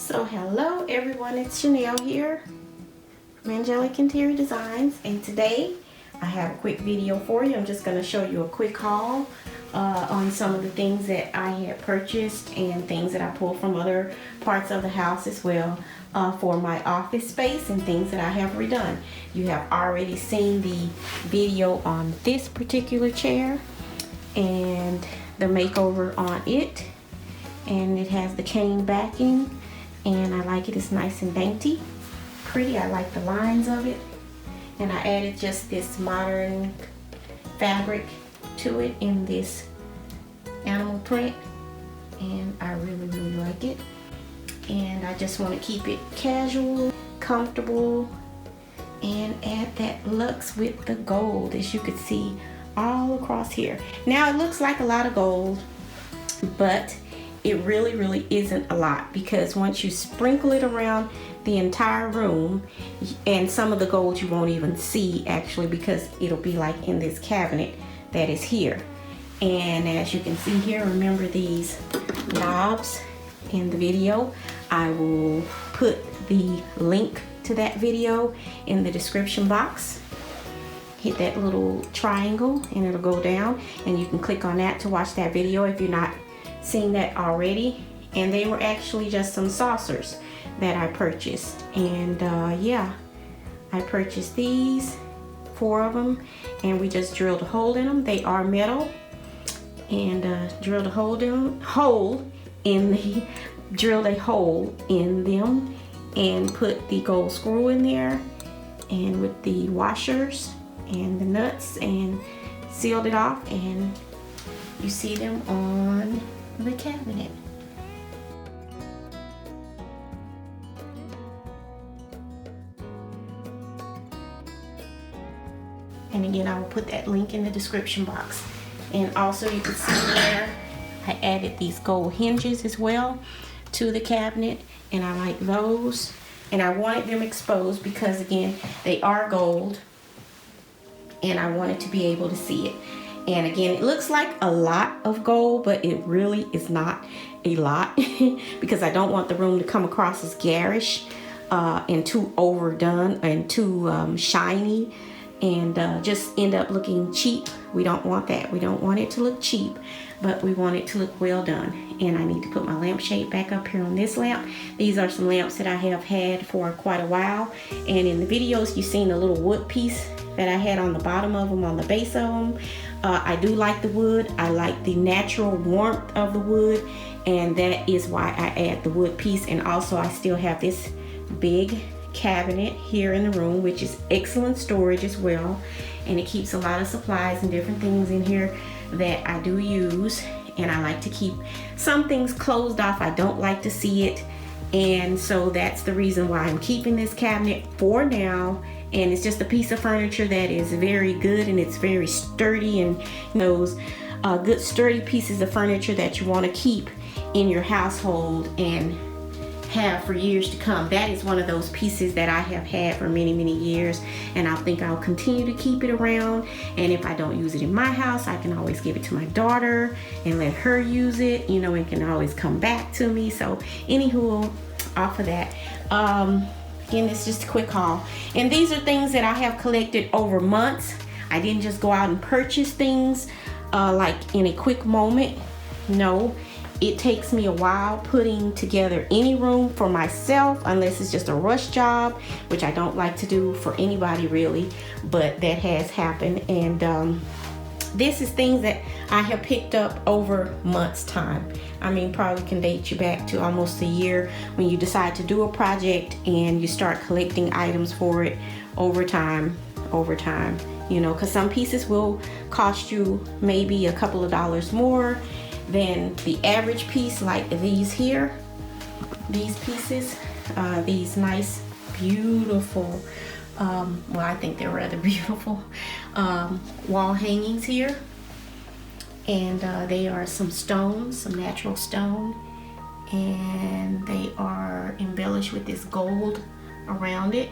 So hello everyone, it's Chanel here from Angelic Interior Designs, and today I have a quick video for you. I'm just going to show you a quick haul on some of the things that I had purchased and things that I pulled from other parts of the house as well for my office space and things that I have redone. You have already seen the video on this particular chair and the makeover on it, and it has the cane backing, and I like it. It's nice and dainty, pretty. I like the lines of it, and I added just this modern fabric to it in this animal print, and I really like it. And I just want to keep it casual, comfortable, and add that luxe with the gold, as you can see all across here. Now it looks like a lot of gold, but it really isn't a lot, because once you sprinkle it around the entire room, and some of the gold you won't even see actually, because it'll be like in this cabinet that is here. And as you can see here, remember these knobs in the video. I will put the link to that video in the description box. Hit that little triangle and it'll go down, and you can click on that to watch that video if you're not seen that already. And they were actually just some saucers that I purchased, and yeah, I purchased these, 4 of them, and we just drilled a hole in them. They are metal, and drilled a hole in them and put the gold screw in there, and with the washers and the nuts, and sealed it off, and you see them on the cabinet. And again, I will put that link in the description box. And also you can see there I added these gold hinges as well to the cabinet, and I like those, and I wanted them exposed because again, they are gold, and I wanted to be able to see it. And again, it looks like a lot of gold, but it really is not a lot because I don't want the room to come across as garish and too overdone and too shiny, and just end up looking cheap. We don't want that. We don't want it to look cheap, but we want it to look well done. And I need to put my lampshade back up here on this lamp. These are some lamps that I have had for quite a while, and in the videos you've seen a little wood piece that I had on the bottom of them, on the base of them. I do like the wood. I like the natural warmth of the wood, and that is why I add the wood piece. And also I still have this big cabinet here in the room, which is excellent storage as well, and it keeps a lot of supplies and different things in here that I do use. And I like to keep some things closed off. I don't like to see it, and so that's the reason why I'm keeping this cabinet for now. And it's just a piece of furniture that is very good, and it's very sturdy, and those good sturdy pieces of furniture that you want to keep in your household and have for years to come. That is one of those pieces that I have had for many years, and I think I'll continue to keep it around. And if I don't use it in my house, I can always give it to my daughter and let her use it, you know, and can always come back to me. So anywho, off of that, again, it's just a quick haul, and these are things that I have collected over months. I didn't just go out and purchase things like in a quick moment. No, it takes me a while putting together any room for myself, unless it's just a rush job, which I don't like to do for anybody really, but that has happened. And this is things that I have picked up over months time. I mean, probably can date you back to almost a year when you decide to do a project and you start collecting items for it over time, you know, because some pieces will cost you maybe a couple of dollars more than the average piece, like these here, these pieces, these nice, beautiful, well, I think they're rather beautiful wall hangings here. And they are some stones, some natural stone, and they are embellished with this gold around it.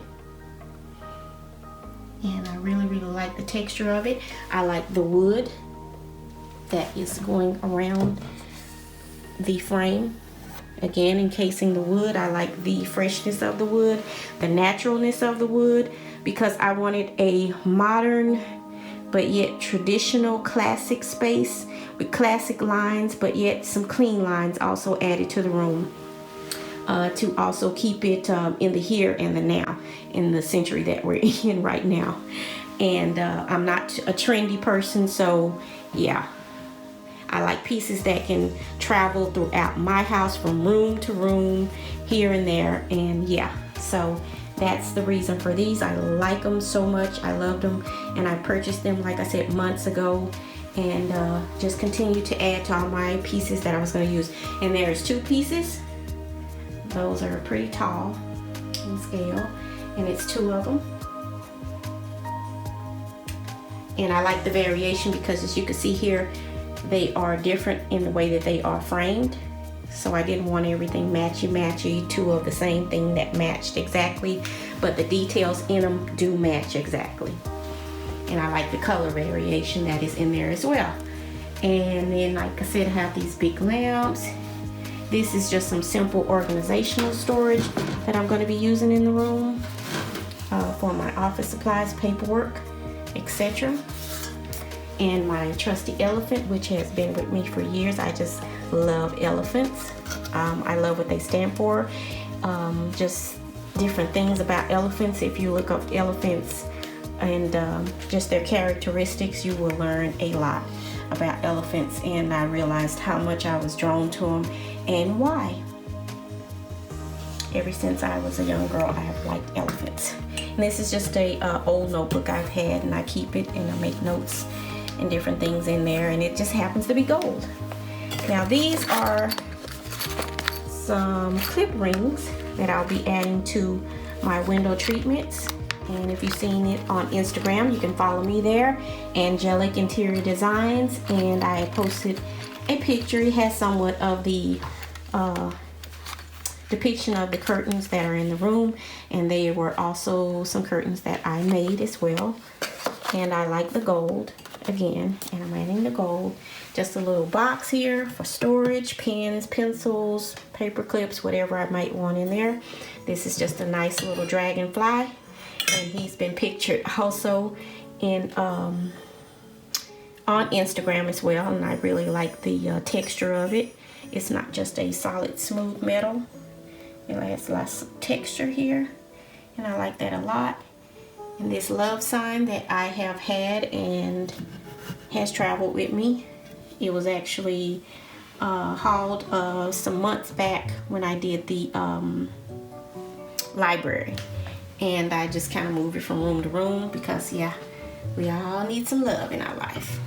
And I really like the texture of it. I like the wood that is going around the frame Again, encasing the wood. I like the freshness of the wood, the naturalness of the wood, because I wanted a modern but yet traditional classic space with classic lines, but yet some clean lines also added to the room, to also keep it in the here and the now, in the century that we're in right now. And I'm not a trendy person, so yeah, I like pieces that can travel throughout my house from room to room, here and there. And yeah, so that's the reason for these. I like them so much. I loved them, and I purchased them, like I said, months ago, and just continue to add to all my pieces that I was going to use. And there's 2 pieces. Those are pretty tall in scale, and it's 2 of them. And I like the variation because, as you can see here, they are different in the way that they are framed. So I didn't want everything matchy-matchy, 2 of the same thing that matched exactly, but the details in them do match exactly. And I like the color variation that is in there as well. And then, like I said, I have these big lamps. This is just some simple organizational storage that I'm going to be using in the room for my office supplies, paperwork, etc. And my trusty elephant, which has been with me for years. I just love elephants. I love what they stand for. Just different things about elephants. If you look up elephants and just their characteristics, you will learn a lot about elephants. And I realized how much I was drawn to them and why. Ever since I was a young girl, I have liked elephants. And this is just a old notebook I've had, and I keep it and I make notes and different things in there, and it just happens to be gold. Now these are some clip rings that I'll be adding to my window treatments. And if you've seen it on Instagram, you can follow me there, Angelic Interior Designs, and I posted a picture. It has somewhat of the depiction of the curtains that are in the room, and they were also some curtains that I made as well. And I like the gold again, and I'm adding the gold. Just a little box here for storage, pens, pencils, paper clips, whatever I might want in there. This is just a nice little dragonfly, and he's been pictured also in on Instagram as well, and I really like the texture of it. It's not just a solid smooth metal. It has lots of texture here, and I like that a lot. And this love sign that I have had and has traveled with me. It was actually hauled some months back when I did the library. And I just kind of moved it from room to room because, yeah, we all need some love in our life.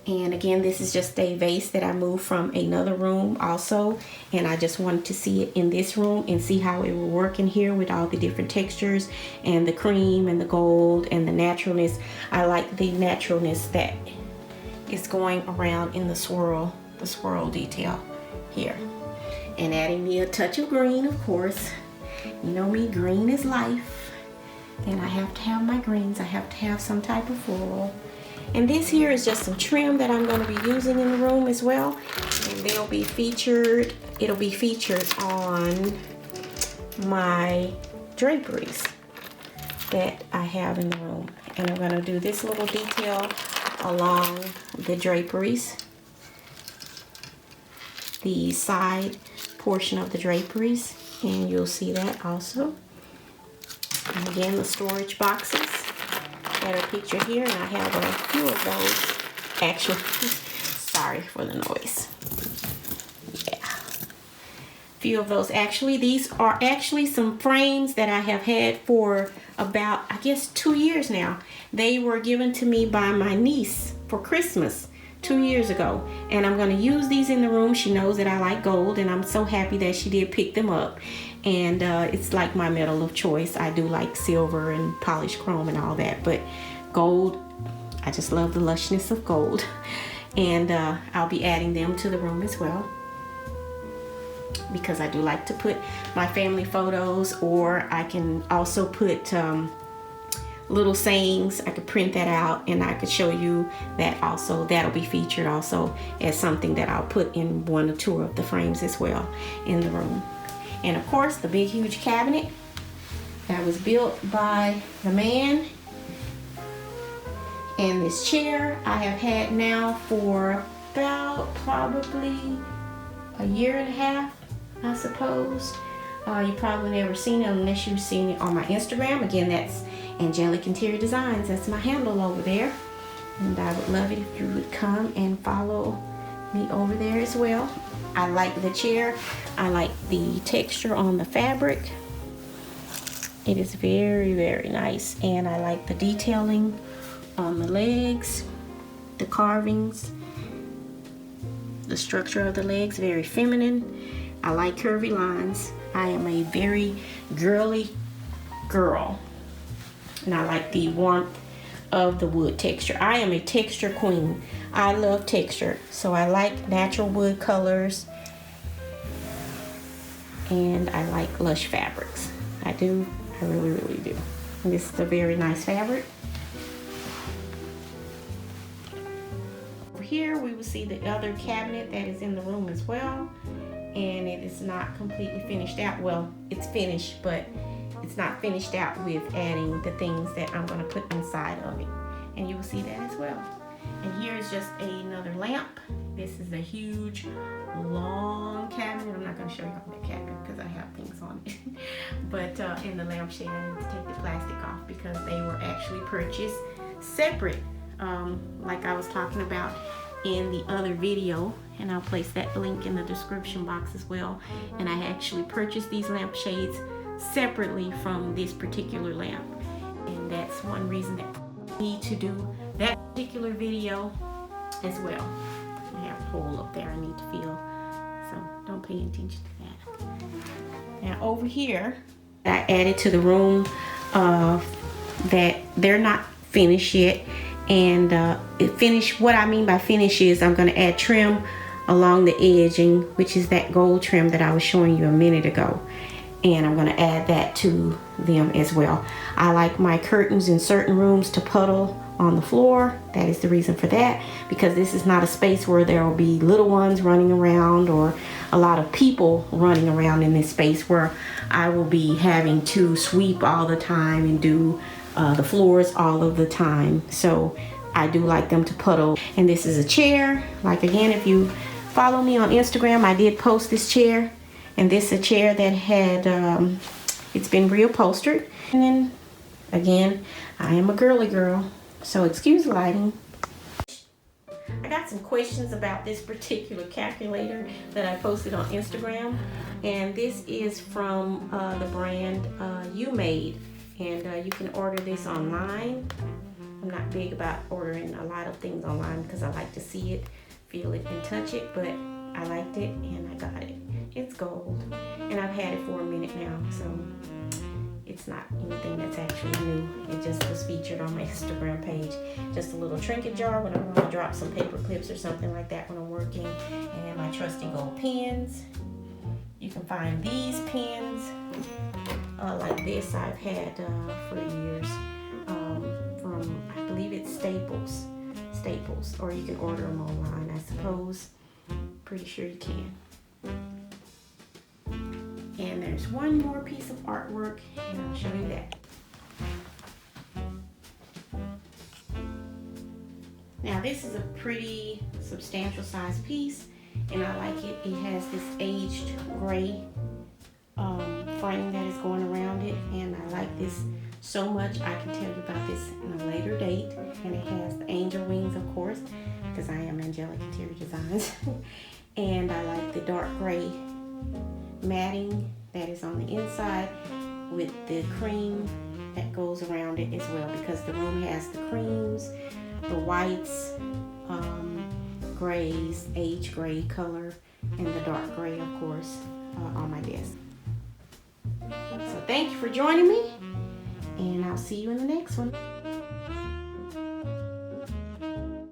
And again, this is just a vase that I moved from another room also, and I just wanted to see it in this room and see how it will work in here with all the different textures and the cream and the gold and the naturalness. I like the naturalness that is going around in the swirl detail here. And adding me a touch of green, of course. You know me, green is life, and I have to have my greens. I have to have some type of floral. And this here is just some trim that I'm going to be using in the room as well. And it'll be featured on my draperies that I have in the room. And I'm going to do this little detail along the draperies, the side portion of the draperies, and you'll see that also. And again, the storage boxes that are pictured here, and I have a few of those actually. Sorry for the noise. Yeah, a few of those actually. These are actually some frames that I have had for about, I guess, 2 years now. They were given to me by my niece for Christmas 2 years ago, and I'm going to use these in the room. She knows that I like gold, and I'm so happy that she did pick them up. And it's like my metal of choice. I do like silver and polished chrome and all that, but gold, I just love the lushness of gold. And I'll be adding them to the room as well, because I do like to put my family photos, or I can also put little sayings. I could print that out and I could show you that also. That'll be featured also as something that I'll put in one or two of the frames as well in the room. And of course, the big huge cabinet that was built by the man. And this chair I have had now for about probably a year and a half, I suppose. You probably never seen it unless you've seen it on my Instagram. Again, that's Angelic Interior Designs. That's my handle over there. And I would love it if you would come and follow me over there as well. I like the chair. I like the texture on the fabric. It is very, very nice. And I like the detailing on the legs, the carvings, the structure of the legs, very feminine. I like curvy lines. I am a very girly girl, and I like the warmth of the wood texture. I am a texture queen. I love texture, so I like natural wood colors, and I like lush fabrics. I do. I really, really do. And this is a very nice fabric. Over here, we will see the other cabinet that is in the room as well. And it is not completely finished out. Well, it's finished, but it's not finished out with adding the things that I'm going to put inside of it. And you will see that as well. And here is just another lamp. This is a huge, long cabinet. I'm not going to show you all the cabinet because I have things on it. But in the lampshade, I need to take the plastic off because they were actually purchased separate, like I was talking about in the other video. And I'll place that link in the description box as well. And I actually purchased these lampshades separately from this particular lamp. And that's one reason that I need to do that particular video as well. I have a hole up there I need to fill, so don't pay attention to that. Now over here, I added to the room that they're not finished yet. And what I mean by finish is I'm going to add trim along the edging, which is that gold trim that I was showing you a minute ago. And I'm going to add that to them as well. I like my curtains in certain rooms to puddle on the floor. That is the reason for that, because this is not a space where there will be little ones running around or a lot of people running around in this space where I will be having to sweep all the time and do the floors all of the time. So I do like them to puddle. And this is a chair. Like, again, if you follow me on Instagram, I did post this chair. And this is a chair that had, it's been reupholstered. And then, again, I am a girly girl, so excuse the lighting. I got some questions about this particular calculator that I posted on Instagram. And this is from the brand You Made. And you can order this online. I'm not big about ordering a lot of things online because I like to see it, feel it, and touch it. But I liked it and I got it. It's gold, and I've had it for a minute now, so it's not anything that's actually new. It just was featured on my Instagram page. Just a little trinket jar when I'm going to drop some paper clips or something like that when I'm working, and my trusty gold pens. You can find these pens like this I've had for years from, I believe it's Staples, or you can order them online, I suppose. Pretty sure you can. And there's one more piece of artwork, and I'll show you that. Now this is a pretty substantial size piece, and I like it. It has this aged gray frame that is going around it, and I like this so much. I can tell you about this in a later date. And it has the angel wings, of course, because I am Angelic Interior Designs. And I like the dark gray matting that is on the inside with the cream that goes around it as well, because the room has the creams, the whites, grays, age gray color, and the dark gray, of course, on my desk. So thank you for joining me, and I'll see you in the next one.